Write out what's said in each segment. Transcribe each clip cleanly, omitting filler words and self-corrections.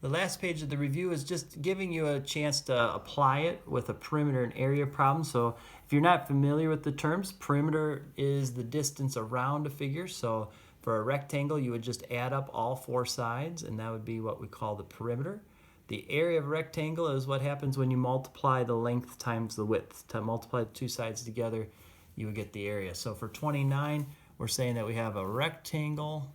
The last page of the review is just giving you a chance to apply it with a perimeter and area problem. So if you're not familiar with the terms, perimeter is the distance around a figure. So for a rectangle, you would just add up all four sides, and that would be what we call the perimeter. The area of a rectangle is what happens when you multiply the length times the width. To multiply the two sides together, you would get the area. So for 29, we're saying that we have a rectangle.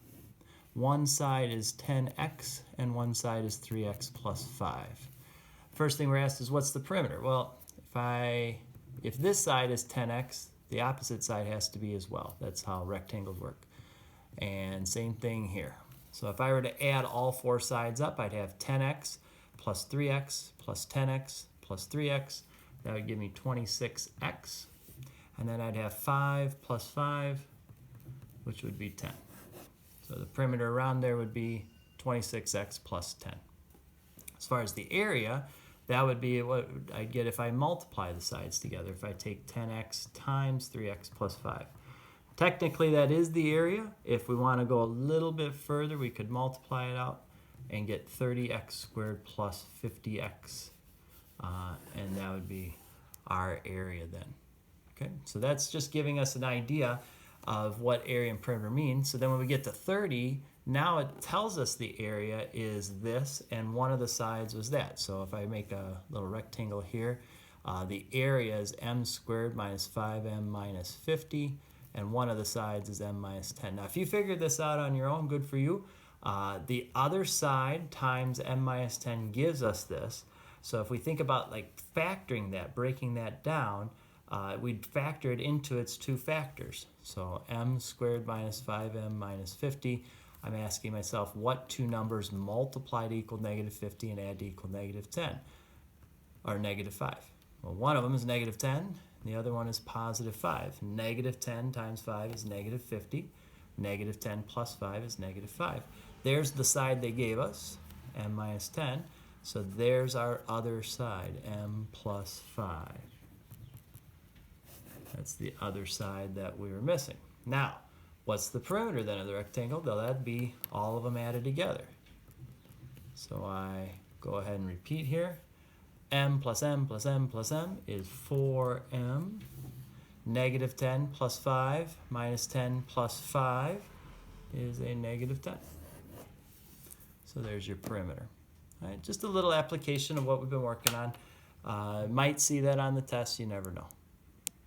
One side is 10x and one side is 3x plus 5. First thing we're asked is, what's the perimeter? Well, if this side is 10x, the opposite side has to be as well. That's how rectangles work. And same thing here. So if I were to add all four sides up, I'd have 10x plus 3x plus 10x plus 3x. That would give me 26x. And then I'd have 5 plus 5, which would be 10. So the perimeter around there would be 26x plus 10. As far as the area, that would be what I'd get if I multiply the sides together, if I take 10x times 3x plus 5. Technically, that is the area. If we want to go a little bit further, we could multiply it out and get 30x squared plus 50x. And that would be our area then. Okay, so that's just giving us an idea of what area and perimeter means. So then when we get to 30, now it tells us the area is this, and one of the sides was that. So if I make a little rectangle here, the area is m squared minus 5m minus 50, and one of the sides is m minus 10. Now if you figured this out on your own, good for you. The other side times m minus 10 gives us this. So if we think about like factoring that, breaking that down, we'd factor it into its two factors. So m squared minus 5m minus 50. I'm asking myself, what two numbers multiply to equal negative 50 and add to equal negative 10? Or negative 5? Well, one of them is negative 10, and the other one is positive 5. Negative 10 times 5 is negative 50. Negative 10 plus 5 is negative 5. There's the side they gave us, m minus 10. So there's our other side, m plus 5. That's the other side that we were missing. Now, what's the perimeter then of the rectangle? Well, that'd be all of them added together. So I go ahead and repeat here. M plus m plus m plus m is 4m. Negative 10 plus 5 minus 10 plus 5 is a negative 10. So there's your perimeter. All right, just a little application of what we've been working on. Might see that on the test, you never know.